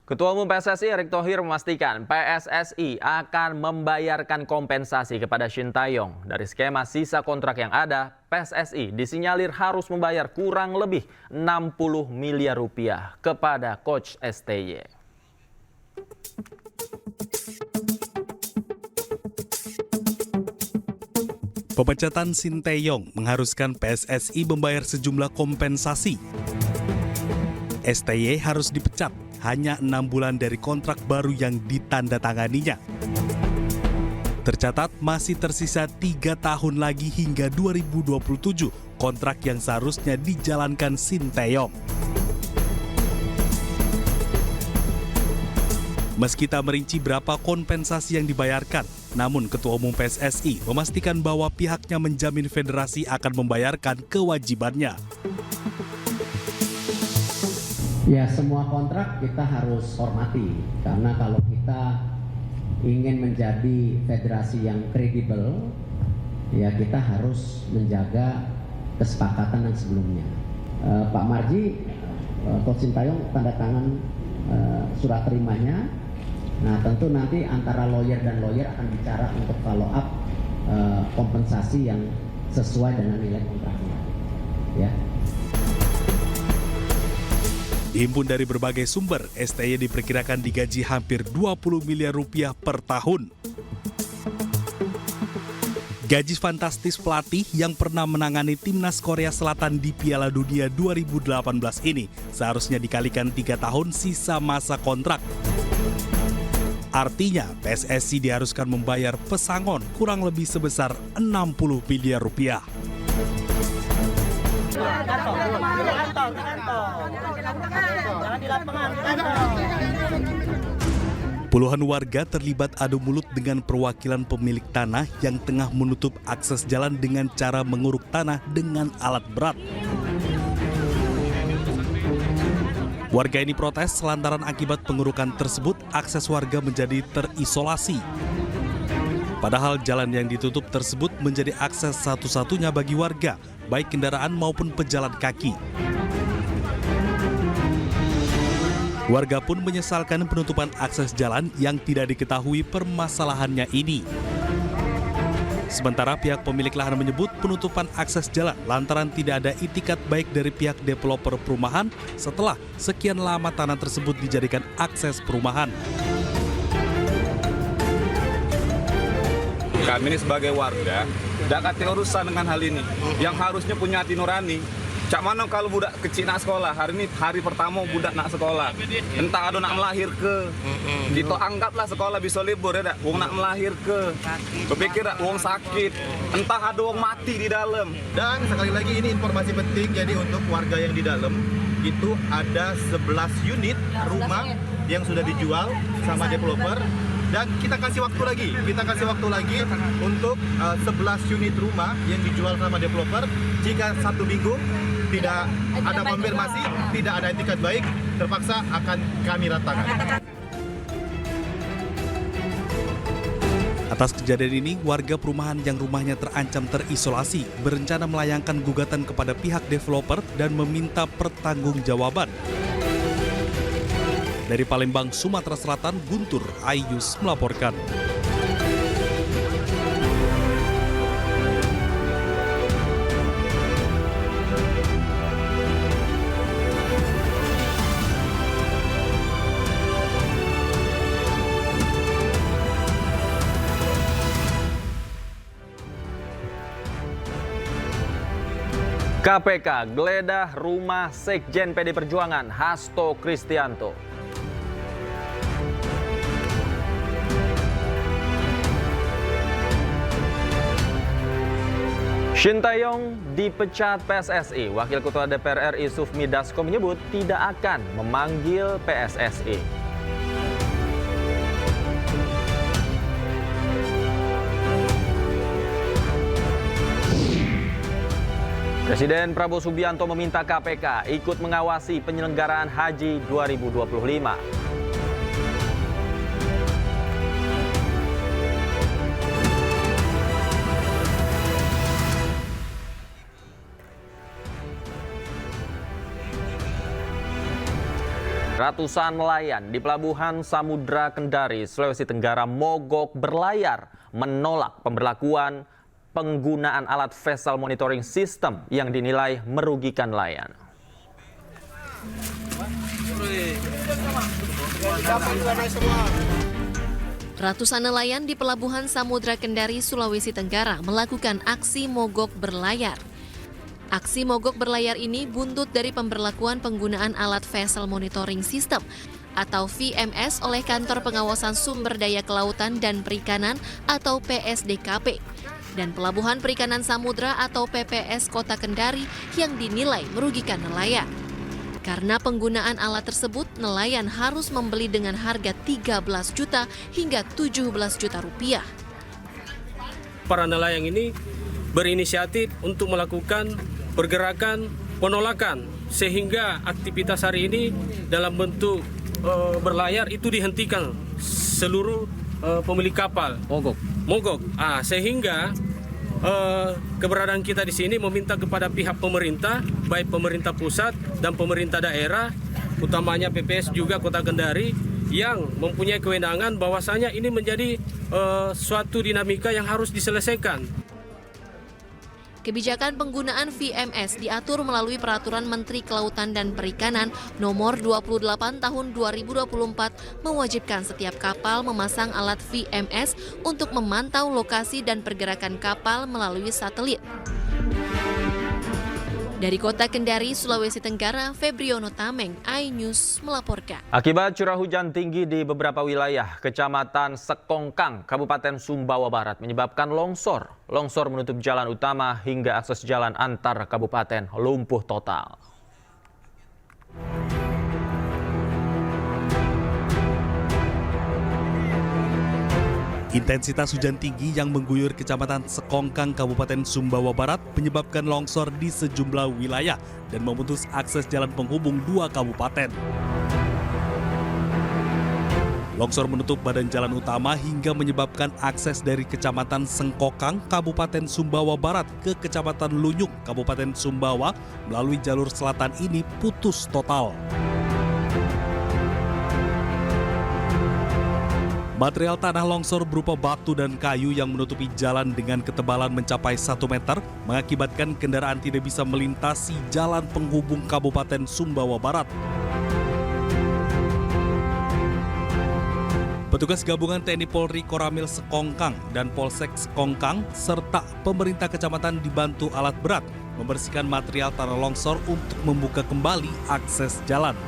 Ketua Umum PSSI Erick Thohir memastikan PSSI akan membayarkan kompensasi kepada Shin Tae-yong. Dari skema sisa kontrak yang ada, PSSI disinyalir harus membayar kurang lebih 60 miliar rupiah kepada Coach STY. Pemecatan Shin Tae-yong mengharuskan PSSI membayar sejumlah kompensasi. STY harus dipecat hanya 6 bulan dari kontrak baru yang ditandatanganinya. Tercatat masih tersisa 3 tahun lagi hingga 2027 kontrak yang seharusnya dijalankan Shin Tae-yong. Meski tak merinci berapa kompensasi yang dibayarkan, namun Ketua Umum PSSI memastikan bahwa pihaknya menjamin federasi akan membayarkan kewajibannya. Ya, semua kontrak kita harus hormati, karena kalau kita ingin menjadi federasi yang kredibel, ya kita harus menjaga kesepakatan yang sebelumnya. Pak Marji, Coach Shin Tae-yong tanda tangan surat terimanya. Nah, tentu nanti antara lawyer dan lawyer akan bicara untuk follow up kompensasi yang sesuai dengan nilai kontraknya. Ya. Dihimpun dari berbagai sumber, STY diperkirakan digaji hampir 20 miliar rupiah per tahun. Gaji fantastis pelatih yang pernah menangani timnas Korea Selatan di Piala Dunia 2018 ini seharusnya dikalikan 3 tahun sisa masa kontrak. Artinya PSSI diharuskan membayar pesangon kurang lebih sebesar 60 miliar rupiah. Puluhan warga terlibat adu mulut dengan perwakilan pemilik tanah yang tengah menutup akses jalan dengan cara menguruk tanah dengan alat berat. Warga ini protes lantaran akibat pengurukan tersebut akses warga menjadi terisolasi. Padahal jalan yang ditutup tersebut menjadi akses satu-satunya bagi warga, baik kendaraan maupun pejalan kaki. Warga pun menyesalkan penutupan akses jalan yang tidak diketahui permasalahannya ini. Sementara pihak pemilik lahan menyebut penutupan akses jalan lantaran tidak ada itikat baik dari pihak developer perumahan setelah sekian lama tanah tersebut dijadikan akses perumahan. Kami ini sebagai warga tidak kati urusan dengan hal ini. Yang harusnya punya hati nurani. Cak mana kalau budak kecil nak sekolah, hari ini hari pertama budak nak sekolah. Entah ada nak melahir ke. Kita anggaplah sekolah bisa libur ya, wong nak melahir ke. Berpikir wong sakit. Entah ada wong mati di dalam. Dan sekali lagi ini informasi penting, jadi untuk warga yang di dalam itu ada 11 unit rumah yang sudah dijual sama developer. Dan kita kasih waktu lagi untuk 11 unit rumah yang dijual sama developer. Jika 1 minggu tidak ada konfirmasi, tidak ada etikat baik, terpaksa akan kami ratakan. Atas kejadian ini, warga perumahan yang rumahnya terancam terisolasi berencana melayangkan gugatan kepada pihak developer dan meminta pertanggungjawaban. Dari Palembang, Sumatera Selatan, Guntur Ayus melaporkan. KPK geledah rumah Sekjen PD Perjuangan Hasto Kristianto. Shin Tae-yong dipecat PSSI. Wakil Ketua DPR RI Sufmi Dasko menyebut tidak akan memanggil PSSI. Presiden Prabowo Subianto meminta KPK ikut mengawasi penyelenggaraan Haji 2025. Ratusan nelayan di Pelabuhan Samudra Kendari, Sulawesi Tenggara mogok berlayar menolak pemberlakuan penggunaan alat vessel monitoring system yang dinilai merugikan nelayan. Ratusan nelayan di Pelabuhan Samudra Kendari, Sulawesi Tenggara melakukan aksi mogok berlayar. Aksi mogok berlayar ini buntut dari pemberlakuan penggunaan alat vessel monitoring system atau VMS oleh Kantor Pengawasan Sumber Daya Kelautan dan Perikanan atau PSDKP dan Pelabuhan Perikanan Samudra atau PPS Kota Kendari yang dinilai merugikan nelayan. Karena penggunaan alat tersebut, nelayan harus membeli dengan harga 13 juta hingga 17 juta rupiah. Para nelayan ini berinisiatif untuk melakukan pergerakan penolakan sehingga aktivitas hari ini dalam bentuk berlayar itu dihentikan seluruh pemilik kapal mogok. Sehingga keberadaan kita di sini meminta kepada pihak pemerintah, baik pemerintah pusat dan pemerintah daerah, utamanya PPS juga Kota Kendari, yang mempunyai kewenangan bahwasanya ini menjadi suatu dinamika yang harus diselesaikan. Kebijakan penggunaan VMS diatur melalui Peraturan Menteri Kelautan dan Perikanan Nomor 28 Tahun 2024 mewajibkan setiap kapal memasang alat VMS untuk memantau lokasi dan pergerakan kapal melalui satelit. Dari Kota Kendari, Sulawesi Tenggara, Febriono Tameng, iNews melaporkan. Akibat curah hujan tinggi di beberapa wilayah Kecamatan Sekongkang, Kabupaten Sumbawa Barat menyebabkan longsor. Longsor menutup jalan utama hingga akses jalan antar kabupaten lumpuh total. Intensitas hujan tinggi yang mengguyur Kecamatan Sekongkang, Kabupaten Sumbawa Barat menyebabkan longsor di sejumlah wilayah dan memutus akses jalan penghubung dua kabupaten. Longsor menutup badan jalan utama hingga menyebabkan akses dari Kecamatan Sengkokang, Kabupaten Sumbawa Barat ke Kecamatan Lunyuk, Kabupaten Sumbawa melalui jalur selatan ini putus total. Material tanah longsor berupa batu dan kayu yang menutupi jalan dengan ketebalan mencapai 1 meter mengakibatkan kendaraan tidak bisa melintasi jalan penghubung Kabupaten Sumbawa Barat. Petugas gabungan TNI Polri Koramil Sekongkang dan Polsek Sekongkang serta pemerintah kecamatan dibantu alat berat membersihkan material tanah longsor untuk membuka kembali akses jalan.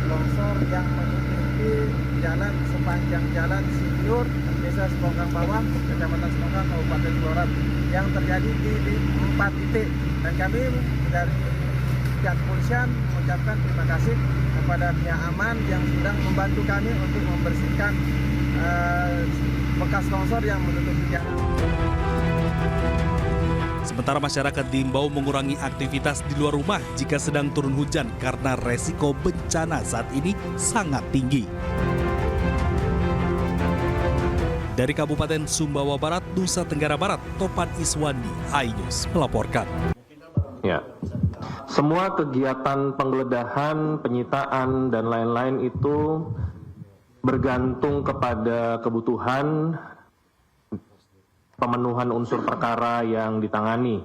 Longsor yang menutupi jalan sepanjang jalan Siliur, Desa Sekongkang Bawah, Kecamatan Sekongkang, Kabupaten Sumbawa Barat yang terjadi di 4 titik. Dan kami dari pihak kepolisian mengucapkan terima kasih kepada pihak aman yang sudah membantu kami untuk membersihkan bekas longsor yang menutupi jalan. Sementara masyarakat diimbau mengurangi aktivitas di luar rumah jika sedang turun hujan karena resiko bencana saat ini sangat tinggi. Dari Kabupaten Sumbawa Barat, Nusa Tenggara Barat, Topan Iswandi, iNews melaporkan. Ya, semua kegiatan penggeledahan, penyitaan, dan lain-lain itu bergantung kepada kebutuhan pemenuhan unsur perkara yang ditangani.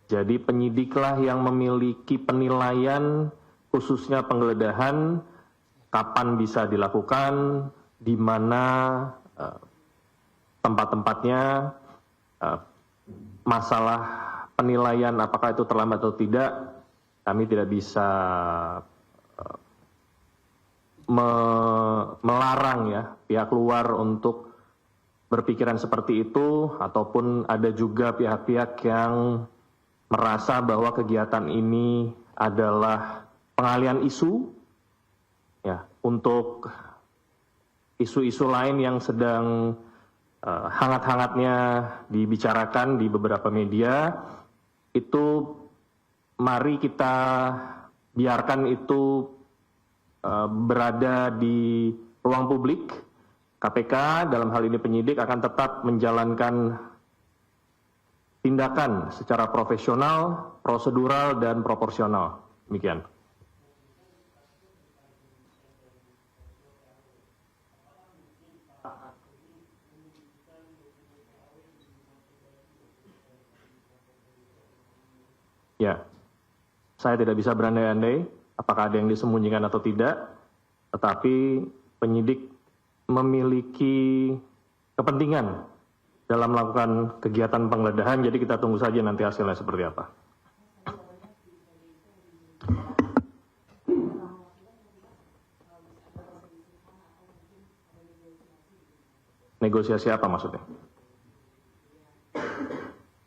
Jadi penyidiklah yang memiliki penilaian khususnya penggeledahan, kapan bisa dilakukan, di mana tempat-tempatnya, masalah penilaian apakah itu terlambat atau tidak, kami tidak bisa melarang ya pihak luar untuk berpikiran seperti itu, ataupun ada juga pihak-pihak yang merasa bahwa kegiatan ini adalah pengalihan isu ya untuk isu-isu lain yang sedang hangat-hangatnya dibicarakan di beberapa media. Itu mari kita biarkan itu berada di ruang publik. KPK dalam hal ini penyidik akan tetap menjalankan tindakan secara profesional, prosedural, dan proporsional. Demikian. Ya, saya tidak bisa berandai-andai apakah ada yang disembunyikan atau tidak, tetapi penyidik memiliki kepentingan dalam melakukan kegiatan penggeledahan, jadi kita tunggu saja nanti hasilnya seperti apa. Negosiasi apa maksudnya?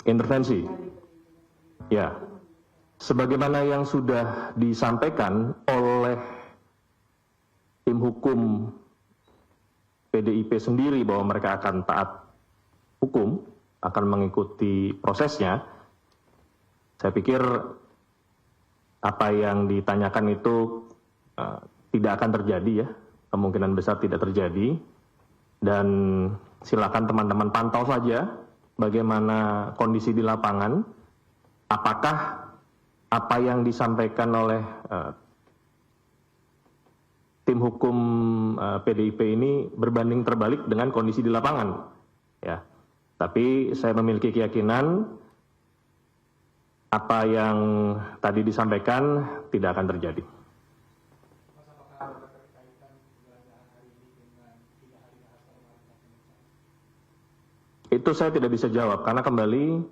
Intervensi? Ya, sebagaimana yang sudah disampaikan oleh tim hukum PDIP sendiri bahwa mereka akan taat hukum, akan mengikuti prosesnya, saya pikir apa yang ditanyakan itu tidak akan terjadi ya, kemungkinan besar tidak terjadi, dan silakan teman-teman pantau saja bagaimana kondisi di lapangan, apakah apa yang disampaikan oleh tim hukum PDIP ini berbanding terbalik dengan kondisi di lapangan, ya. Tapi saya memiliki keyakinan apa yang tadi disampaikan tidak akan terjadi. Itu saya tidak bisa jawab karena kembali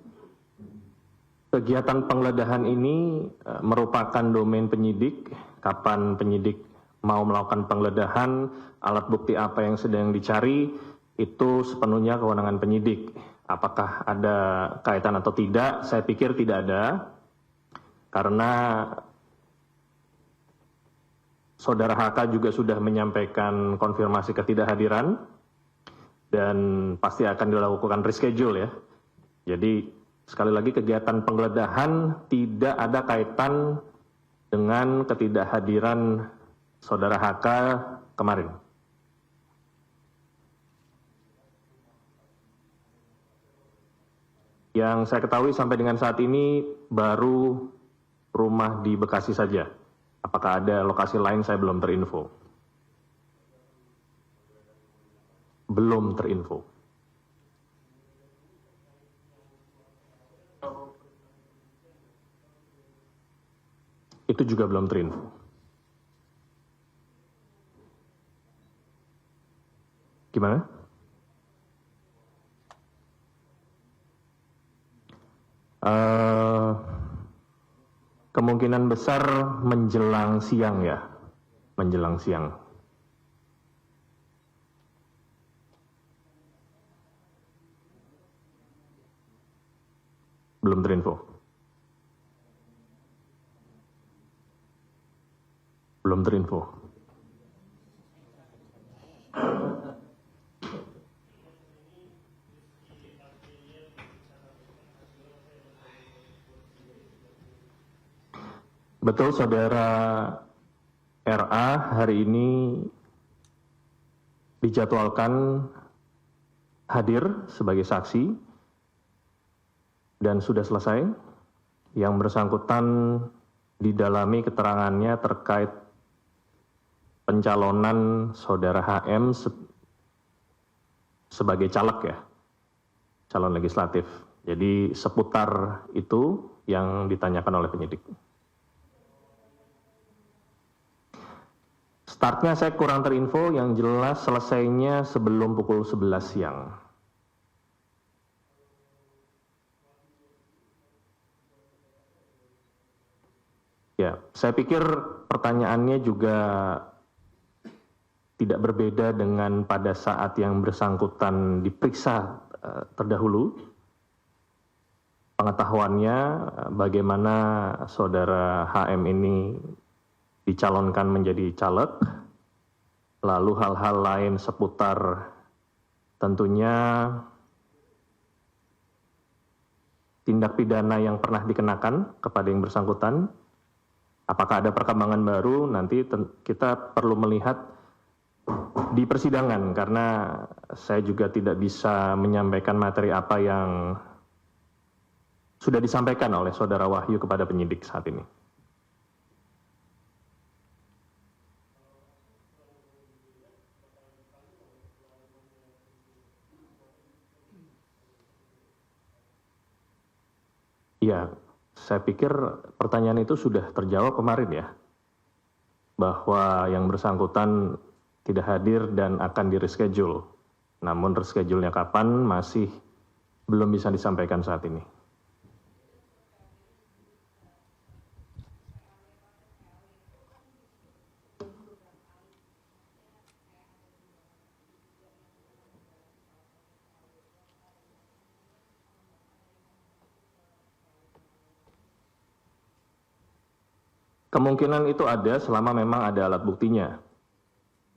kegiatan penggeledahan ini merupakan domain penyidik. Kapan penyidik mau melakukan penggeledahan, alat bukti apa yang sedang dicari, itu sepenuhnya kewenangan penyidik. Apakah ada kaitan atau tidak? Saya pikir tidak ada, karena Saudara HK juga sudah menyampaikan konfirmasi ketidakhadiran, dan pasti akan dilakukan reschedule ya. Jadi sekali lagi kegiatan penggeledahan tidak ada kaitan dengan ketidakhadiran Saudara HK kemarin. Yang saya ketahui sampai dengan saat ini baru rumah di Bekasi saja. Apakah ada lokasi lain saya belum terinfo. Belum terinfo. Itu juga belum terinfo. Gimana? Kemungkinan besar menjelang siang ya, menjelang siang. Belum terinfo. Belum terinfo. Betul, Saudara RA hari ini dijadwalkan hadir sebagai saksi dan sudah selesai. Yang bersangkutan didalami keterangannya terkait pencalonan Saudara HM sebagai caleg ya, calon legislatif. Jadi seputar itu yang ditanyakan oleh penyidik. Startnya saya kurang terinfo, yang jelas selesainya sebelum pukul 11 siang. Ya, saya pikir pertanyaannya juga tidak berbeda dengan pada saat yang bersangkutan diperiksa terdahulu. Pengetahuannya bagaimana Saudara HM ini dicalonkan menjadi caleg, lalu hal-hal lain seputar tentunya tindak pidana yang pernah dikenakan kepada yang bersangkutan. Apakah ada perkembangan baru, nanti kita perlu melihat di persidangan, karena saya juga tidak bisa menyampaikan materi apa yang sudah disampaikan oleh Saudara Wahyu kepada penyidik saat ini. Ya, saya pikir pertanyaan itu sudah terjawab kemarin ya, bahwa yang bersangkutan tidak hadir dan akan di-reschedule. Namun reschedule-nya kapan masih belum bisa disampaikan saat ini. Kemungkinan itu ada selama memang ada alat buktinya.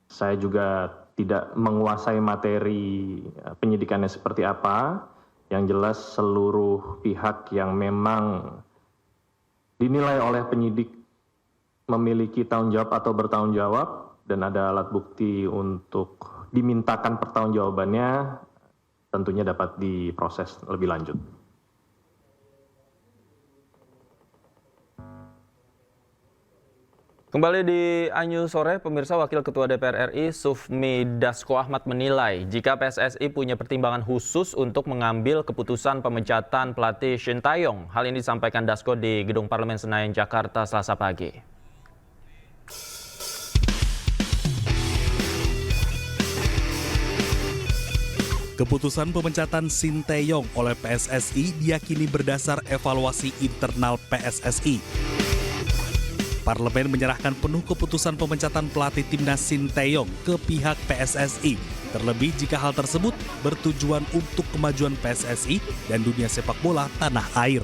Saya juga tidak menguasai materi penyidikannya seperti apa. Yang jelas seluruh pihak yang memang dinilai oleh penyidik memiliki tanggung jawab atau bertanggung jawab dan ada alat bukti untuk dimintakan pertanggungjawabannya tentunya dapat diproses lebih lanjut. Kembali di Anyu Sore, pemirsa, Wakil Ketua DPR RI Sufmi Dasko Ahmad menilai jika PSSI punya pertimbangan khusus untuk mengambil keputusan pemecatan pelatih Shin Tae-yong. Hal ini disampaikan Dasko di Gedung Parlemen Senayan, Jakarta, Selasa pagi. Keputusan pemecatan Shin Tae-yong oleh PSSI diyakini berdasar evaluasi internal PSSI. Parlemen menyerahkan penuh keputusan pemecatan pelatih timnas Shin Tae-yong ke pihak PSSI. Terlebih jika hal tersebut bertujuan untuk kemajuan PSSI dan dunia sepak bola tanah air.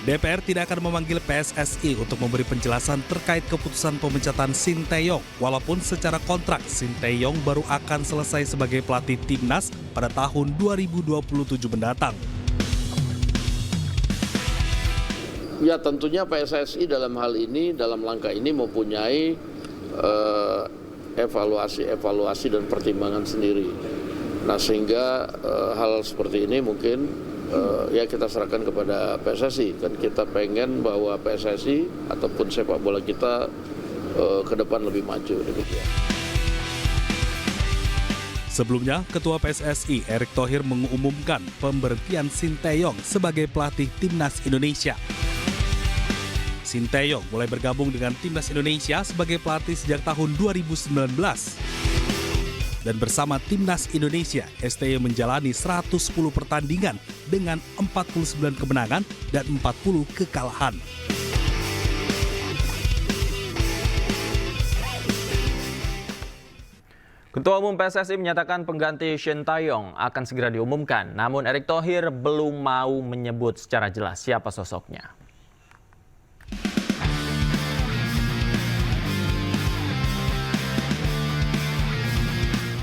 DPR tidak akan memanggil PSSI untuk memberi penjelasan terkait keputusan pemecatan Shin Tae-yong. Walaupun secara kontrak Shin Tae-yong baru akan selesai sebagai pelatih timnas pada tahun 2027 mendatang. Ya tentunya PSSI dalam hal ini, dalam langkah ini mempunyai evaluasi dan pertimbangan sendiri. Nah sehingga hal seperti ini mungkin ya kita serahkan kepada PSSI. Kan kita pengen bahwa PSSI ataupun sepak bola kita ke depan lebih maju demikian. Sebelumnya, Ketua PSSI Erick Thohir mengumumkan pemberhentian Shin Tae-yong sebagai pelatih timnas Indonesia. Shin Tae-yong mulai bergabung dengan timnas Indonesia sebagai pelatih sejak tahun 2019. Dan bersama timnas Indonesia, STY menjalani 110 pertandingan dengan 49 kemenangan dan 40 kekalahan. Ketua Umum PSSI menyatakan pengganti Shin Tae-yong akan segera diumumkan. Namun Erick Thohir belum mau menyebut secara jelas siapa sosoknya.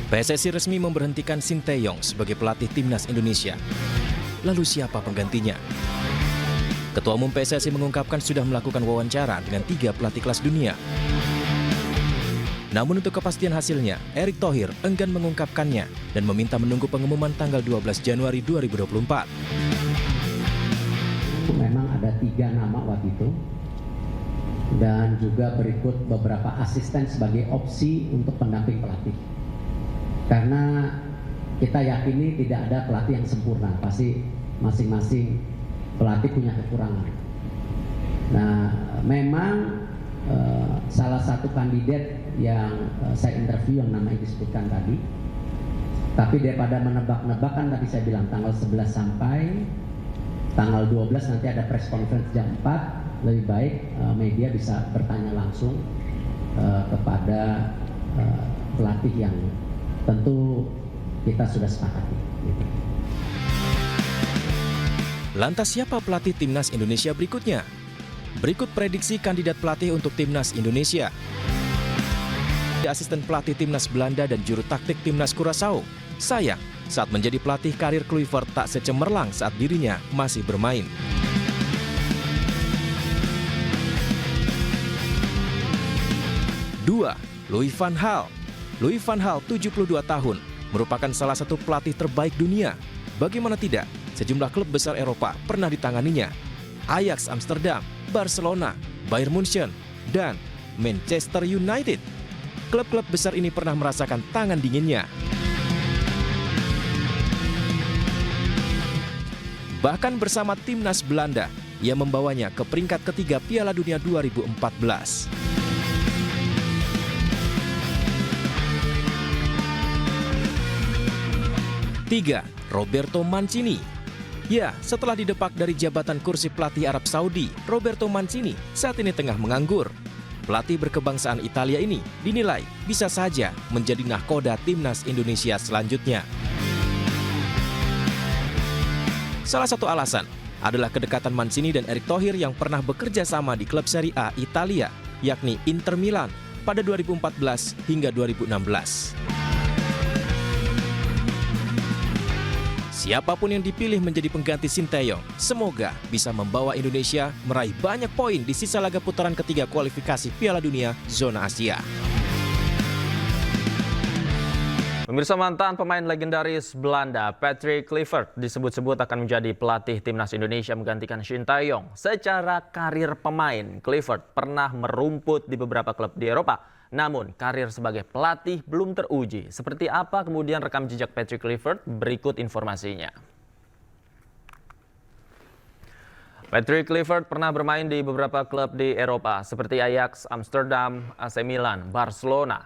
PSSI resmi memberhentikan Shin Tae-yong sebagai pelatih timnas Indonesia. Lalu siapa penggantinya? Ketua Umum PSSI mengungkapkan sudah melakukan wawancara dengan 3 pelatih kelas dunia. Namun untuk kepastian hasilnya, Erick Thohir enggan mengungkapkannya dan meminta menunggu pengumuman tanggal 12 Januari 2024. Memang ada 3 nama waktu itu. Dan juga berikut beberapa asisten sebagai opsi untuk pendamping pelatih. Karena kita yakini tidak ada pelatih yang sempurna, pasti masing-masing pelatih punya kekurangan. Nah, memang salah satu kandidat yang saya interview yang namanya disebutkan tadi, tapi daripada menebak-nebak kan tadi saya bilang tanggal 11 sampai tanggal 12 nanti ada press conference jam 4, lebih baik media bisa bertanya langsung kepada pelatih yang tentu kita sudah sepakati. Lantas siapa pelatih timnas Indonesia berikutnya? Berikut prediksi kandidat pelatih untuk timnas Indonesia. Asisten pelatih timnas Belanda dan juru taktik timnas Curaçao. Sayang, saat menjadi pelatih karir Kluivert tak secemerlang saat dirinya masih bermain. Dua, Louis van Gaal. Louis van Gaal, 72 tahun, merupakan salah satu pelatih terbaik dunia. Bagaimana tidak, sejumlah klub besar Eropa pernah ditanganinya. Ajax Amsterdam, Barcelona, Bayern Munchen, dan Manchester United. Klub-klub besar ini pernah merasakan tangan dinginnya. Bahkan bersama timnas Belanda, ia membawanya ke peringkat ketiga Piala Dunia 2014. Tiga, Roberto Mancini. Ya, setelah didepak dari jabatan kursi pelatih Arab Saudi, Roberto Mancini saat ini tengah menganggur. Pelatih berkebangsaan Italia ini dinilai bisa saja menjadi nahkoda timnas Indonesia selanjutnya. Salah satu alasan adalah kedekatan Mancini dan Erick Thohir yang pernah bekerja sama di klub Serie A Italia, yakni Inter Milan pada 2014 hingga 2016. Siapapun yang dipilih menjadi pengganti Sinteyong, semoga bisa membawa Indonesia meraih banyak poin di sisa laga putaran ketiga kualifikasi Piala Dunia Zona Asia. Pemirsa, mantan pemain legendaris Belanda Patrick Kluivert disebut-sebut akan menjadi pelatih timnas Indonesia menggantikan Sinteyong. Secara karir pemain, Kluivert pernah merumput di beberapa klub di Eropa. Namun, karir sebagai pelatih belum teruji. Seperti apa kemudian rekam jejak Patrick Kluivert? Berikut informasinya. Patrick Kluivert pernah bermain di beberapa klub di Eropa seperti Ajax Amsterdam, AC Milan, Barcelona.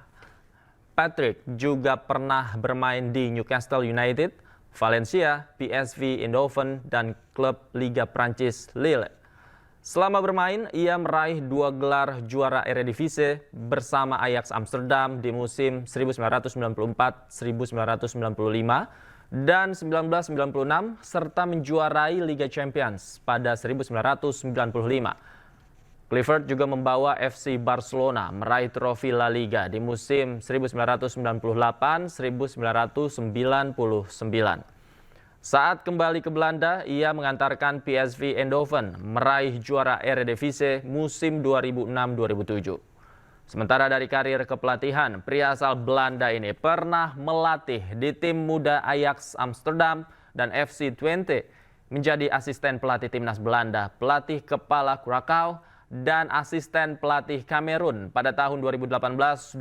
Patrick juga pernah bermain di Newcastle United, Valencia, PSV Eindhoven, dan klub Liga Prancis Lille. Selama bermain, ia meraih 2 gelar juara Eredivisie bersama Ajax Amsterdam di musim 1994-1995 dan 1996 serta menjuarai Liga Champions pada 1995. Kluivert juga membawa FC Barcelona meraih trofi La Liga di musim 1998-1999. Saat kembali ke Belanda, ia mengantarkan PSV Eindhoven meraih juara Eredivisie musim 2006-2007. Sementara dari karir kepelatihan, pria asal Belanda ini pernah melatih di tim muda Ajax Amsterdam dan FC Twente, menjadi asisten pelatih timnas Belanda, pelatih kepala Krakow, dan asisten pelatih Kamerun pada tahun 2018-2019.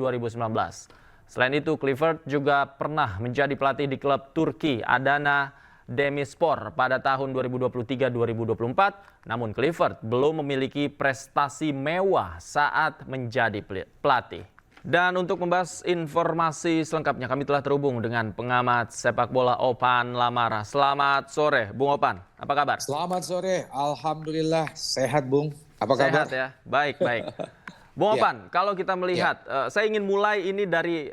Selain itu, Kluivert juga pernah menjadi pelatih di klub Turki Adana Demirspor pada tahun 2023-2024, namun Kluivert belum memiliki prestasi mewah saat menjadi pelatih. Dan untuk membahas informasi selengkapnya, kami telah terhubung dengan pengamat sepak bola Opan Lamara. Selamat sore, Bung Opan. Apa kabar? Selamat sore, alhamdulillah sehat, Bung. Apa kabar? Sehat ya, baik. Bung Opan, kalau kita melihat, saya ingin mulai ini dari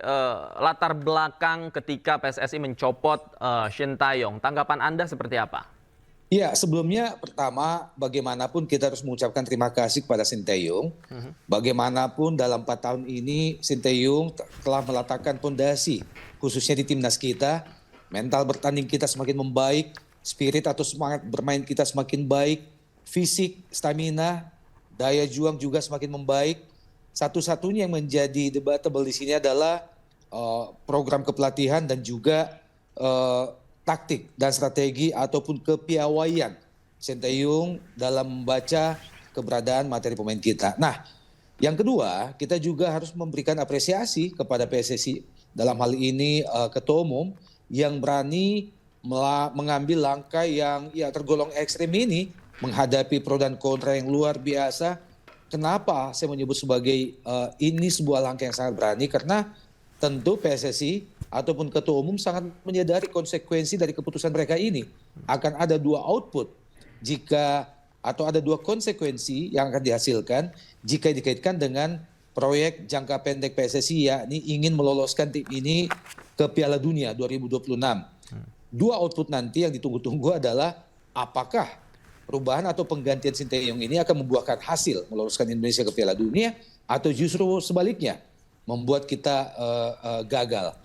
latar belakang ketika PSSI mencopot Sinteyong. Tanggapan Anda seperti apa? Ya, sebelumnya pertama bagaimanapun kita harus mengucapkan terima kasih kepada Sinteyong. Bagaimanapun dalam 4 tahun ini Sinteyong telah meletakkan fondasi, khususnya di timnas kita. Mental bertanding kita semakin membaik, spirit atau semangat bermain kita semakin baik, fisik, stamina, daya juang juga semakin membaik. Satu-satunya yang menjadi debatable di sini adalah program kepelatihan dan juga taktik dan strategi ataupun kepiawaian Sinteyong dalam membaca keberadaan materi pemain kita. Nah, yang kedua, kita juga harus memberikan apresiasi kepada PSSI dalam hal ini Ketua Umum yang berani mengambil langkah yang tergolong ekstrem ini menghadapi pro dan kontra yang luar biasa. Kenapa saya menyebut sebagai ini sebuah langkah yang sangat berani? Karena tentu PSSI ataupun Ketua Umum sangat menyadari konsekuensi dari keputusan mereka ini. Akan ada 2 output atau ada 2 konsekuensi yang akan dihasilkan jika dikaitkan dengan proyek jangka pendek PSSI, yakni ingin meloloskan tim ini ke Piala Dunia 2026. 2 output nanti yang ditunggu-tunggu adalah apakah perubahan atau penggantian Sinteyong ini akan membuahkan hasil meloloskan Indonesia ke Piala Dunia atau justru sebaliknya membuat kita gagal.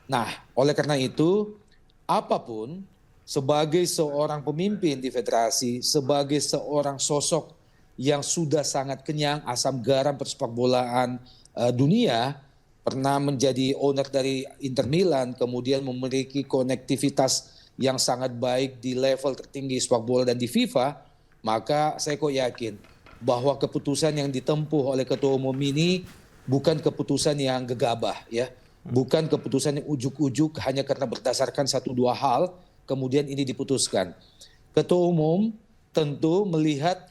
Nah, oleh karena itu apapun sebagai seorang pemimpin di federasi, sebagai seorang sosok yang sudah sangat kenyang asam garam persepak bolaan dunia, pernah menjadi owner dari Inter Milan, kemudian memiliki konektivitas yang sangat baik di level tertinggi sepak bola dan di FIFA, maka saya kok yakin bahwa keputusan yang ditempuh oleh Ketua Umum ini bukan keputusan yang gegabah, ya, bukan keputusan yang ujuk-ujuk hanya karena berdasarkan 1-2 hal kemudian ini diputuskan. Ketua Umum tentu melihat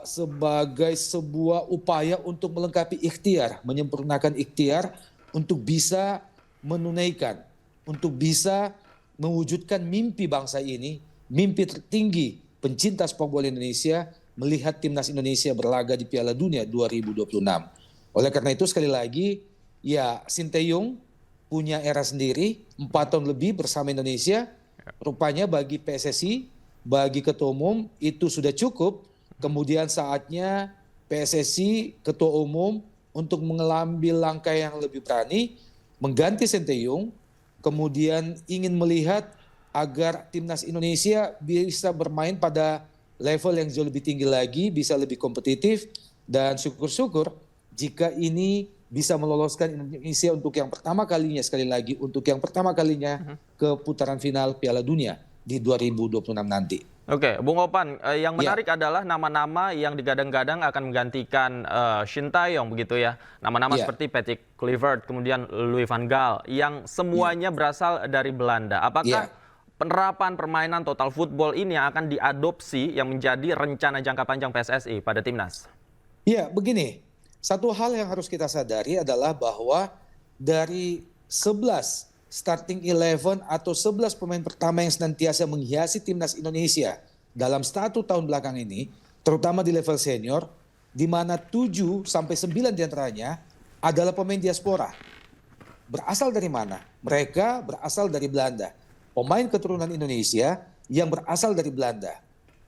sebagai sebuah upaya untuk melengkapi ikhtiar, menyempurnakan ikhtiar untuk bisa menunaikan, untuk bisa mewujudkan mimpi bangsa ini, mimpi tertinggi pencinta sepak bola Indonesia, melihat timnas Indonesia berlaga di Piala Dunia 2026. Oleh karena itu sekali lagi, ya Sinteyong punya era sendiri, 4 tahun lebih bersama Indonesia. Rupanya bagi PSSI, bagi Ketua Umum itu sudah cukup. Kemudian saatnya PSSI, Ketua Umum untuk mengambil langkah yang lebih berani, mengganti Sinteyong, kemudian ingin melihat agar timnas Indonesia bisa bermain pada level yang jauh lebih tinggi lagi, bisa lebih kompetitif, dan syukur-syukur jika ini bisa meloloskan Indonesia untuk yang pertama kalinya, sekali lagi untuk yang pertama kalinya ke putaran final Piala Dunia di 2026 nanti. Oke, Bung Opan, yang menarik adalah nama-nama yang digadang-gadang akan menggantikan Shin Tae-yong begitu ya. Nama-nama seperti Patrick Kluivert, kemudian Louis van Gaal, yang semuanya berasal dari Belanda. Apakah penerapan permainan total football ini yang akan diadopsi yang menjadi rencana jangka panjang PSSI pada timnas? Ya, begini. Satu hal yang harus kita sadari adalah bahwa dari 11 starting 11 atau 11 pemain pertama yang senantiasa menghiasi timnas Indonesia dalam 1 tahun belakang ini, terutama di level senior, di mana 7 sampai 9 diantaranya adalah pemain diaspora. Berasal dari mana? Mereka berasal dari Belanda. Pemain keturunan Indonesia yang berasal dari Belanda.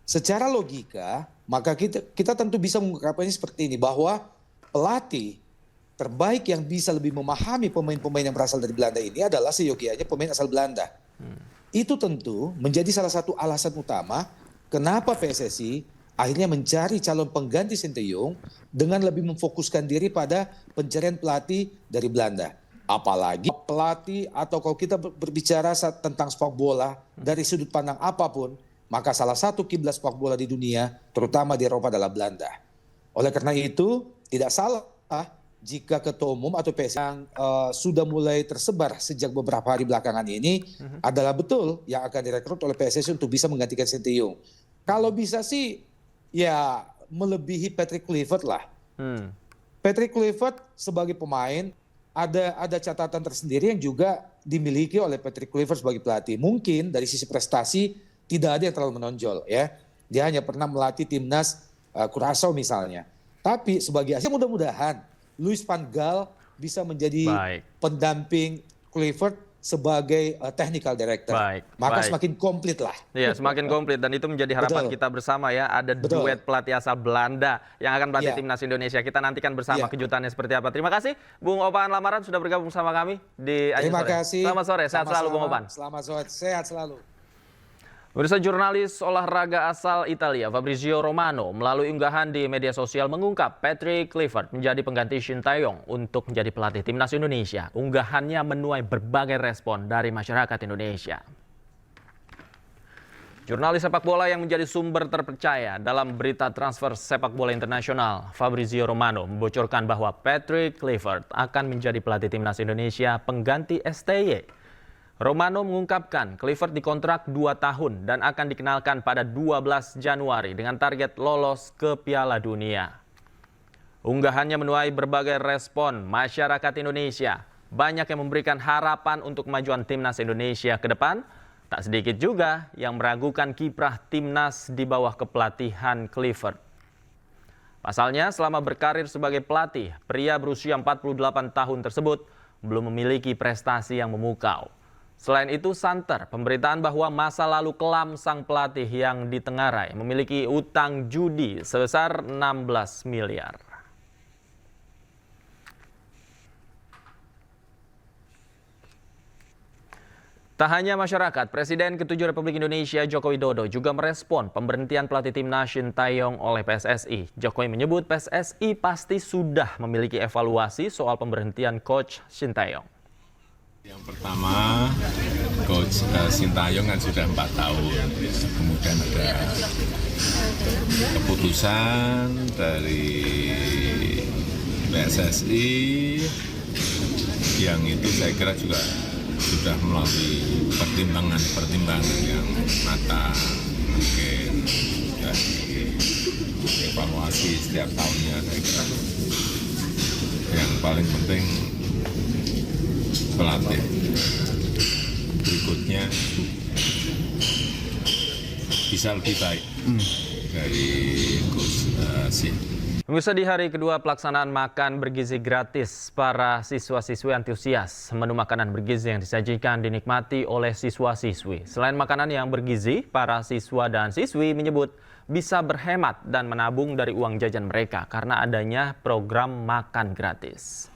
Secara logika, maka kita tentu bisa mengungkapkannya seperti ini, bahwa pelatih terbaik yang bisa lebih memahami pemain-pemain yang berasal dari Belanda ini adalah seyogianya pemain asal Belanda. Itu tentu menjadi salah satu alasan utama kenapa PSSI akhirnya mencari calon pengganti Sinteyong dengan lebih memfokuskan diri pada pencarian pelatih dari Belanda. Apalagi pelatih, atau kalau kita berbicara tentang sepak bola dari sudut pandang apapun, maka salah satu kiblat sepak bola di dunia, terutama di Eropa, adalah Belanda. Oleh karena itu, tidak salah jika Ketua Umum atau PSSI yang sudah mulai tersebar sejak beberapa hari belakangan ini adalah betul yang akan direkrut oleh PSSI untuk bisa menggantikan Sinteyong. Kalau bisa sih, ya melebihi Patrick Kluivert lah. Patrick Kluivert sebagai pemain, ada catatan tersendiri yang juga dimiliki oleh Patrick Kluivert sebagai pelatih. Mungkin dari sisi prestasi tidak ada yang terlalu menonjol, ya. Dia hanya pernah melatih timnas Curaçao misalnya. Tapi sebagai asisten, mudah-mudahan Louis van Gaal bisa menjadi pendamping Kluivert sebagai technical director. Maka semakin komplit lah. Iya, semakin komplit, dan itu menjadi harapan kita bersama ya. Ada duet pelatih asal Belanda yang akan melatih timnas Indonesia. Kita nantikan bersama kejutannya seperti apa. Terima kasih Bung Opan Lamaran sudah bergabung sama kami di Ayu Sore. Terima kasih. Selamat sore, sehat selalu Bung Opan. Selamat sore, sehat selalu. Pemirsa, jurnalis olahraga asal Italia Fabrizio Romano melalui unggahan di media sosial mengungkap Patrick Kluivert menjadi pengganti Shin Tae-yong untuk menjadi pelatih timnas Indonesia. Unggahannya menuai berbagai respon dari masyarakat Indonesia. Jurnalis sepak bola yang menjadi sumber terpercaya dalam berita transfer sepak bola internasional, Fabrizio Romano membocorkan bahwa Patrick Kluivert akan menjadi pelatih timnas Indonesia pengganti STY. Romano mengungkapkan Kluivert dikontrak 2 tahun dan akan dikenalkan pada 12 Januari dengan target lolos ke Piala Dunia. Unggahannya menuai berbagai respon masyarakat Indonesia. Banyak yang memberikan harapan untuk kemajuan timnas Indonesia ke depan. Tak sedikit juga yang meragukan kiprah timnas di bawah kepelatihan Kluivert. Pasalnya, selama berkarir sebagai pelatih, pria berusia 48 tahun tersebut belum memiliki prestasi yang memukau. Selain itu, santer pemberitaan bahwa masa lalu kelam sang pelatih yang ditengarai memiliki utang judi sebesar 16 miliar. Tak hanya masyarakat, Presiden ke-7 Republik Indonesia Joko Widodo juga merespon pemberhentian pelatih timnas Shin Tae-yong oleh PSSI. Jokowi menyebut PSSI pasti sudah memiliki evaluasi soal pemberhentian coach Shin Tae-yong. Yang pertama, Coach Sintayong kan sudah 4 tahun, kemudian ada keputusan dari PSSI yang itu saya kira juga sudah melalui pertimbangan yang matang, mungkin sudah dievaluasi setiap tahunnya. Saya kira yang paling penting pelatih berikutnya bisa lebih baik dari Coach Sin. Pemirsa, di hari kedua pelaksanaan makan bergizi gratis, para siswa-siswi antusias menu makanan bergizi yang disajikan dinikmati oleh siswa-siswi. Selain makanan yang bergizi, para siswa dan siswi menyebut bisa berhemat dan menabung dari uang jajan mereka karena adanya program makan gratis.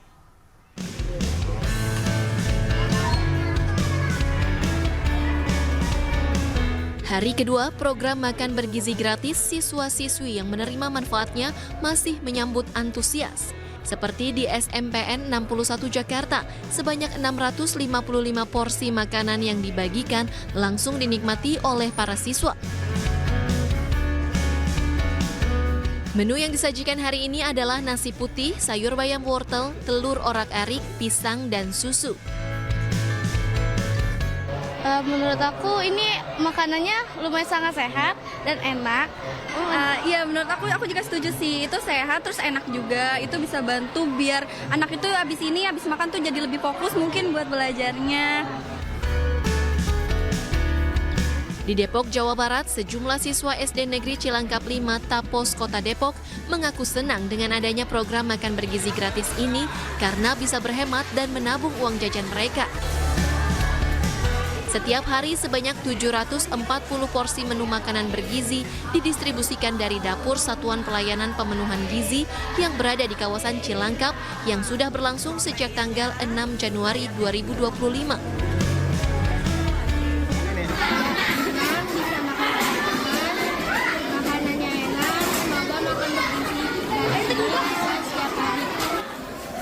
Hari kedua program makan bergizi gratis, siswa-siswi yang menerima manfaatnya masih menyambut antusias. Seperti di SMPN 61 Jakarta, sebanyak 655 porsi makanan yang dibagikan langsung dinikmati oleh para siswa. Menu yang disajikan hari ini adalah nasi putih, sayur bayam wortel, telur orak-arik, pisang, dan susu. Menurut aku ini makanannya lumayan sangat sehat dan enak. Iya, menurut aku juga setuju sih. Itu sehat terus enak juga. Itu bisa bantu biar anak itu habis makan tuh jadi lebih fokus mungkin buat belajarnya. Di Depok, Jawa Barat, sejumlah siswa SD Negeri Cilangkap 5 Tapos, Kota Depok mengaku senang dengan adanya program makan bergizi gratis ini karena bisa berhemat dan menabung uang jajan mereka. Setiap hari sebanyak 740 porsi menu makanan bergizi didistribusikan dari dapur Satuan Pelayanan Pemenuhan Gizi yang berada di kawasan Cilangkap yang sudah berlangsung sejak tanggal 6 Januari 2025.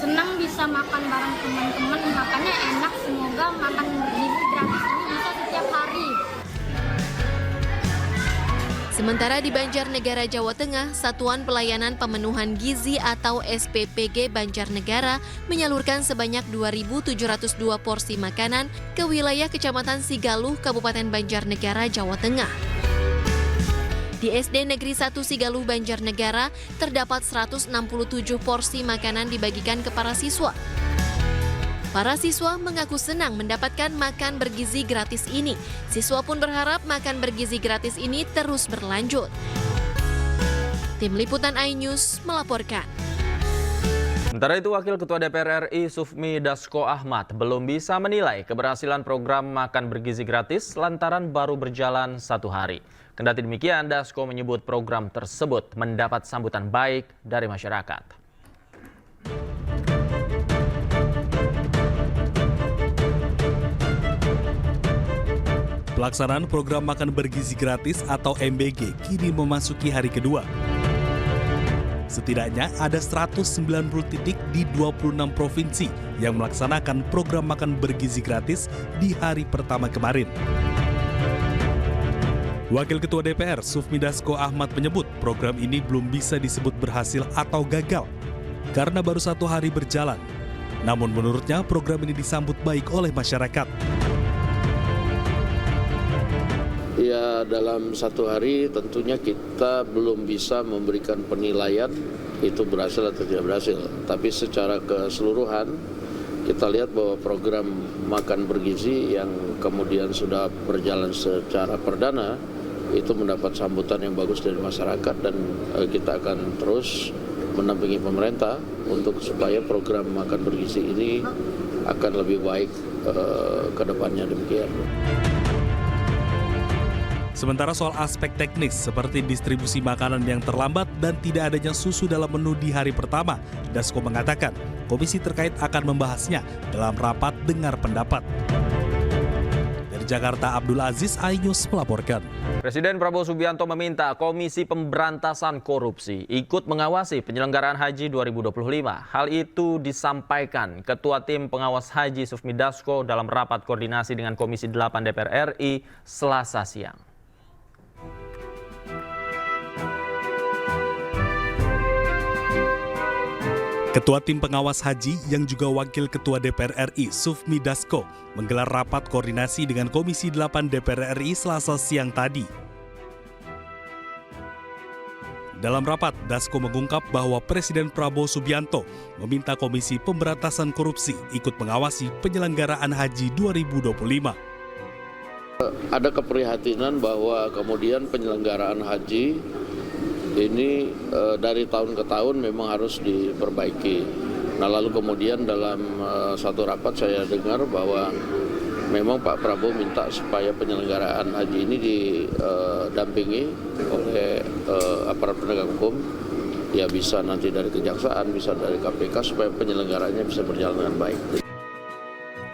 Senang bisa makan bareng teman-teman, makannya enak, semoga makan bergizi gratis ini bisa setiap hari. Sementara di Banjarnegara, Jawa Tengah, Satuan Pelayanan Pemenuhan Gizi atau SPPG Banjarnegara menyalurkan sebanyak 2.702 porsi makanan ke wilayah Kecamatan Sigaluh, Kabupaten Banjarnegara, Jawa Tengah. Di SD Negeri 1 Sigaluh Banjarnegara, terdapat 167 porsi makanan dibagikan ke para siswa. Para siswa mengaku senang mendapatkan makan bergizi gratis ini. Siswa pun berharap makan bergizi gratis ini terus berlanjut. Tim Liputan iNews melaporkan. Sementara itu, Wakil Ketua DPR RI Sufmi Dasko Ahmad belum bisa menilai keberhasilan program makan bergizi gratis lantaran baru berjalan 1 hari. Kendati demikian, Dasko menyebut program tersebut mendapat sambutan baik dari masyarakat. Pelaksanaan program makan bergizi gratis atau MBG kini memasuki hari kedua. Setidaknya ada 190 titik di 26 provinsi yang melaksanakan program makan bergizi gratis di hari pertama kemarin. Wakil Ketua DPR Sufmi Dasko Ahmad menyebut program ini belum bisa disebut berhasil atau gagal karena baru 1 hari berjalan. Namun menurutnya program ini disambut baik oleh masyarakat. Ya, dalam 1 hari tentunya kita belum bisa memberikan penilaian itu berhasil atau tidak berhasil. Tapi secara keseluruhan kita lihat bahwa program makan bergizi yang kemudian sudah berjalan secara perdana itu mendapat sambutan yang bagus dari masyarakat dan kita akan terus mendampingi pemerintah untuk supaya program makan bergizi ini akan lebih baik ke depannya, demikian. Sementara soal aspek teknis seperti distribusi makanan yang terlambat dan tidak adanya susu dalam menu di hari pertama, Dasko mengatakan komisi terkait akan membahasnya dalam rapat dengar pendapat. Dari Jakarta, Abdul Aziz, iNews melaporkan. Presiden Prabowo Subianto meminta Komisi Pemberantasan Korupsi ikut mengawasi penyelenggaraan Haji 2025. Hal itu disampaikan Ketua Tim Pengawas Haji Sufmi Dasko dalam rapat koordinasi dengan Komisi 8 DPR RI Selasa siang. Ketua Tim Pengawas Haji yang juga Wakil Ketua DPR RI Sufmi Dasko menggelar rapat koordinasi dengan Komisi 8 DPR RI Selasa siang tadi. Dalam rapat, Dasko mengungkap bahwa Presiden Prabowo Subianto meminta Komisi Pemberantasan Korupsi ikut mengawasi penyelenggaraan Haji 2025. Ada keprihatinan bahwa kemudian penyelenggaraan haji ini dari tahun ke tahun memang harus diperbaiki. Nah lalu kemudian dalam satu rapat saya dengar bahwa memang Pak Prabowo minta supaya penyelenggaraan haji ini didampingi oleh aparat penegak hukum, ya bisa nanti dari kejaksaan, bisa dari KPK supaya penyelenggaranya bisa berjalan dengan baik.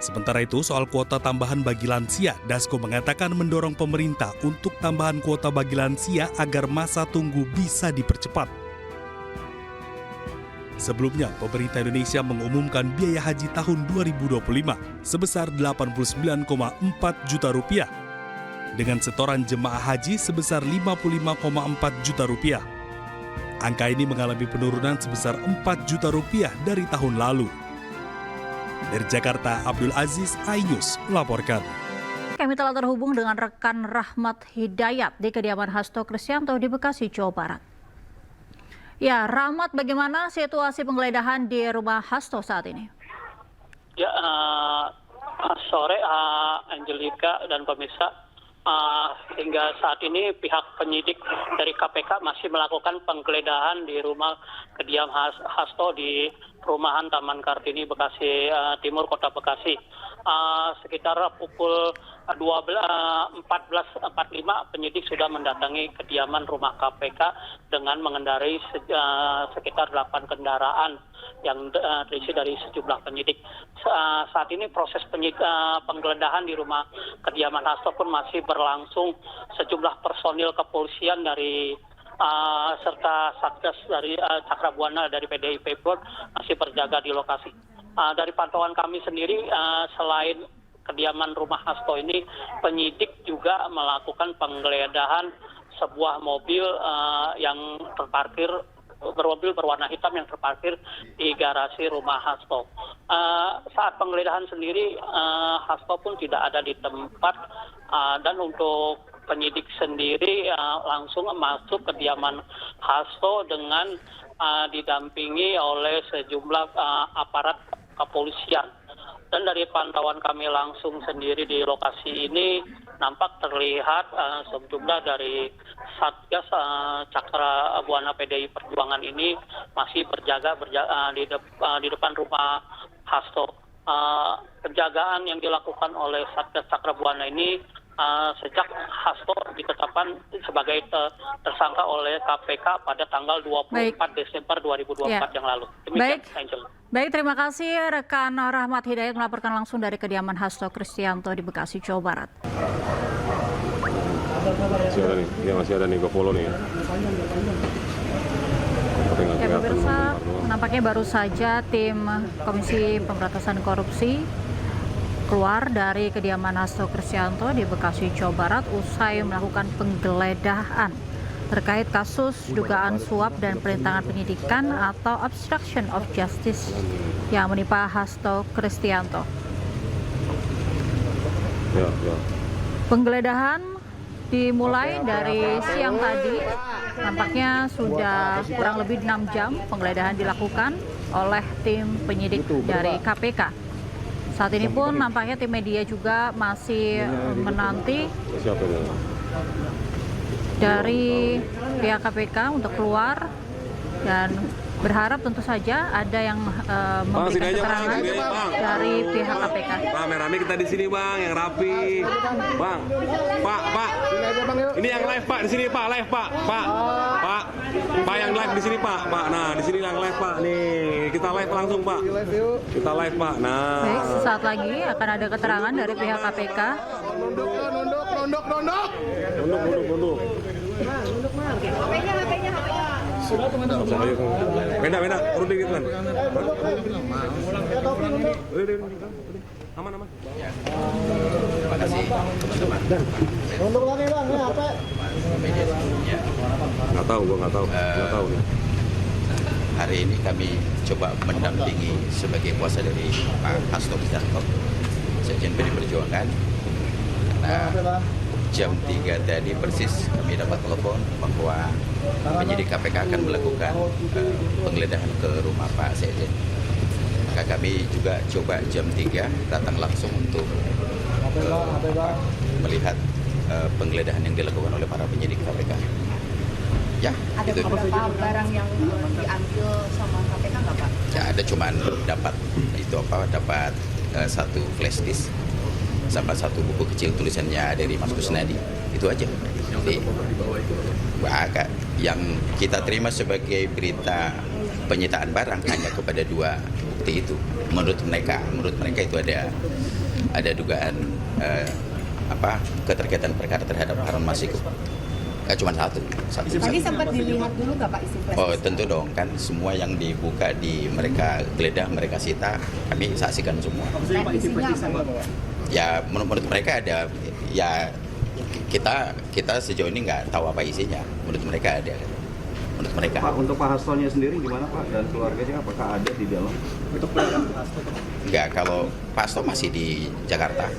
Sementara itu, soal kuota tambahan bagi lansia, Dasko mengatakan mendorong pemerintah untuk tambahan kuota bagi lansia agar masa tunggu bisa dipercepat. Sebelumnya, pemerintah Indonesia mengumumkan biaya haji tahun 2025 sebesar 89,4 juta rupiah, dengan setoran jemaah haji sebesar 55,4 juta rupiah. Angka ini mengalami penurunan sebesar 4 juta rupiah dari tahun lalu. Dari Jakarta, Abdul Aziz, iNews melaporkan. Kami telah terhubung dengan rekan Rahmat Hidayat di kediaman Hasto Kristianto di Bekasi, Jawa Barat. Ya, Rahmat, bagaimana situasi penggeledahan di rumah Hasto saat ini? Ya, sore Angelika dan pemirsa. Hingga saat ini pihak penyidik dari KPK masih melakukan penggeledahan di rumah kediaman Hasto di perumahan Taman Kartini, Bekasi Timur, Kota Bekasi. Sekitar pukul 14.45 penyidik sudah mendatangi kediaman rumah KPK dengan mengendarai sekitar 8 kendaraan yang terisi dari sejumlah penyidik. Saat ini proses penggeledahan di rumah kediaman Hasto pun masih berlangsung. Sejumlah personil kepolisian dari serta Satgas dari Cakrabuana dari PDIP pun masih berjaga di lokasi. Dari pantauan kami sendiri, selain kediaman rumah Hasto ini, penyidik juga melakukan penggeledahan sebuah mobil yang terparkir, bermobil berwarna hitam yang terparkir di garasi rumah Hasto. Saat penggeledahan sendiri, Hasto pun tidak ada di tempat, dan untuk penyidik sendiri langsung masuk ke kediaman Hasto dengan didampingi oleh sejumlah aparat kepolisian. Dan dari pantauan kami langsung sendiri di lokasi ini, nampak terlihat sejumlah dari Satgas Cakrabuana PDI Perjuangan ini masih berjaga di depan rumah Hasto. Penjagaan yang dilakukan oleh Satgas Cakrabuana ini sejak Hasto ditetapkan sebagai tersangka oleh KPK pada tanggal 24 Desember 2024 yang lalu. Demikian, Angel. Baik, terima kasih rekan Rahmat Hidayat melaporkan langsung dari kediaman Hasto Kristianto di Bekasi, Jawa Barat. Masih ada nih, gue follow nih. Ya, pemirsa, nampaknya baru saja tim Komisi Pemberantasan Korupsi keluar dari kediaman Hasto Kristianto di Bekasi, Jawa Barat usai melakukan penggeledahan terkait kasus dugaan suap dan perintangan penyidikan atau obstruction of justice yang menimpa Hasto Kristianto. Penggeledahan dimulai dari siang tadi, nampaknya sudah kurang lebih 6 jam penggeledahan dilakukan oleh tim penyidik dari KPK. Saat ini pun nampaknya tim media juga masih menanti dari pihak KPK untuk keluar dan berharap tentu saja ada yang memberikan keterangan dari pihak KPK. Bang, rame kita di sini bang, yang rapi. Bang, Pak, ini yang live Pak, di sini Pak, live Pak, Pak yang live di sini Pak, nah di sini yang live Pak, nih kita live langsung Pak, kita live Pak, nah. Baik, sesaat lagi akan ada keterangan dari pihak KPK Beda, urut dikit kan. Aman. Terima kasih teman-teman. Nunduk lagi bang, ya apa? Media sebelumnya. Nggak tahu nih. Hari ini kami coba mendampingi sebagai kuasa dari Pak Hasto Kristianto, Sekjen PD Perjuangan. Karena jam 3 tadi persis kami dapat telepon bahwa penyidik KPK akan melakukan penggeledahan ke rumah Pak Sekjen. Maka kami juga coba jam 3 datang langsung untuk melihat penggeledahan yang dilakukan oleh para penyidik KPK. Ya, ada itu. beberapa barang yang diambil sama KPK nggak Pak? Ya, ada cuman dapat satu flash disk sama satu buku kecil tulisannya dari Mas Kusnadi. Itu aja. Jadi, yang kita terima sebagai berita penyitaan barang hanya kepada 2 bukti itu. Menurut mereka itu ada dugaan keterkaitan perkara terhadap Harun Masiku. Cuma satu. Tadi sempat dilihat dulu nggak Pak isi flash? Oh tentu dong, kan semua yang dibuka di mereka geledah, mereka sita, kami saksikan semua. Isinya apa? Ya menurut mereka ada, ya kita sejauh ini nggak tahu apa isinya. Menurut mereka ada. Menurut mereka. Pak, untuk Pak Hastonya sendiri gimana Pak dan keluarganya, apakah ada di dalam? Untuk Pak Hasto? Enggak, kalau Pak Hasto masih di Jakarta,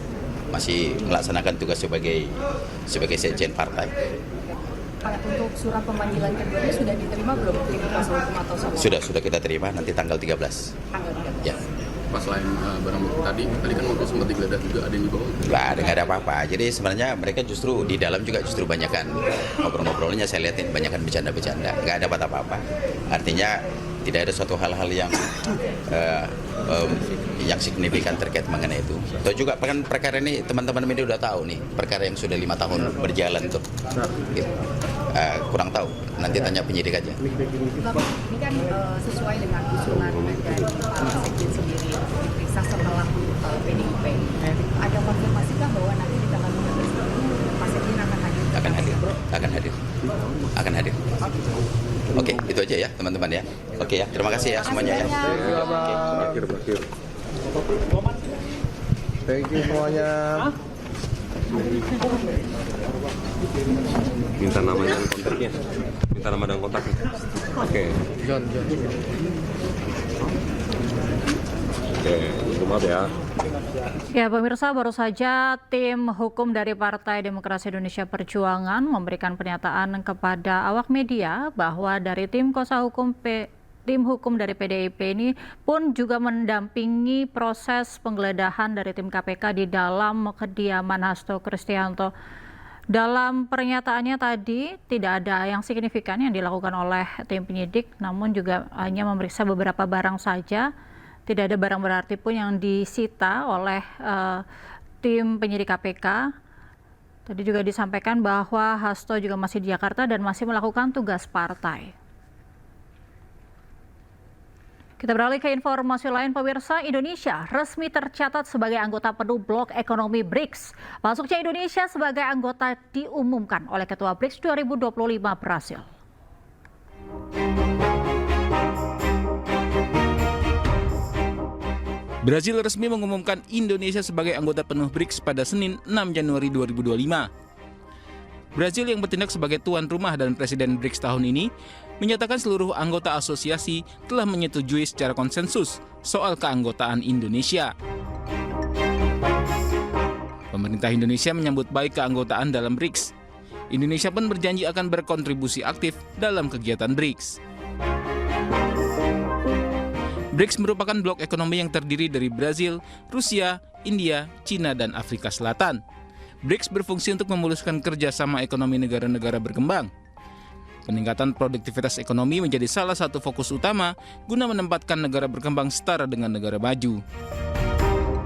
masih melaksanakan tugas sebagai sekjen partai. Pak, untuk surat pemanggilan keduanya sudah diterima belum tim kuasa hukum atau sama? Sudah kita terima nanti tanggal 13. Tanggal 13. Ya. Pas selain barang bukti tadi kan mobil sempat digeledah juga, ada yang dibawa? Nggak ada apa-apa. Jadi sebenarnya mereka justru di dalam juga banyakan ngobrol-ngobrolnya, saya lihatin banyakan bercanda-bercanda. Nggak ada apa-apa. Artinya tidak ada suatu hal-hal yang signifikan terkait mengenai itu. Atau juga perkara ini teman-teman media udah tahu nih, perkara yang sudah 5 tahun berjalan tuh. Gitu. Kurang tahu, nanti tanya penyidik aja. Bapak, ini kan sesuai dengan usulan dari Pak Sekjen sendiri diperiksa setelah PDIP. Ada konfirmasikah bahwa nanti di tanggal 15 ini Pak Sekjen akan hadir? Akan hadir. Oke, itu aja ya teman-teman ya. Oke ya, terima kasih ya semuanya ya. Berakhir. Thank you semuanya. Minta nama dan kontaknya. Oke. John. Oke, maaf ya. Ya pemirsa, baru saja tim hukum dari Partai Demokrasi Indonesia Perjuangan memberikan pernyataan kepada awak media bahwa dari tim hukum dari PDIP ini pun juga mendampingi proses penggeledahan dari tim KPK di dalam kediaman Hasto Kristianto. Dalam pernyataannya tadi tidak ada yang signifikan yang dilakukan oleh tim penyidik, namun juga hanya memeriksa beberapa barang saja. Tidak ada barang berarti pun yang disita oleh tim penyidik KPK. Tadi juga disampaikan bahwa Hasto juga masih di Jakarta dan masih melakukan tugas partai. Kita beralih ke informasi lain pemirsa. Indonesia resmi tercatat sebagai anggota penuh blok ekonomi BRICS. Masuknya Indonesia sebagai anggota diumumkan oleh Ketua BRICS 2025 berhasil. Brasil resmi mengumumkan Indonesia sebagai anggota penuh BRICS pada Senin 6 Januari 2025. Brasil yang bertindak sebagai tuan rumah dan presiden BRICS tahun ini menyatakan seluruh anggota asosiasi telah menyetujui secara konsensus soal keanggotaan Indonesia. Pemerintah Indonesia menyambut baik keanggotaan dalam BRICS. Indonesia pun berjanji akan berkontribusi aktif dalam kegiatan BRICS. BRICS merupakan blok ekonomi yang terdiri dari Brazil, Rusia, India, Cina, dan Afrika Selatan. BRICS berfungsi untuk memuluskan kerjasama ekonomi negara-negara berkembang. Peningkatan produktivitas ekonomi menjadi salah satu fokus utama guna menempatkan negara berkembang setara dengan negara maju.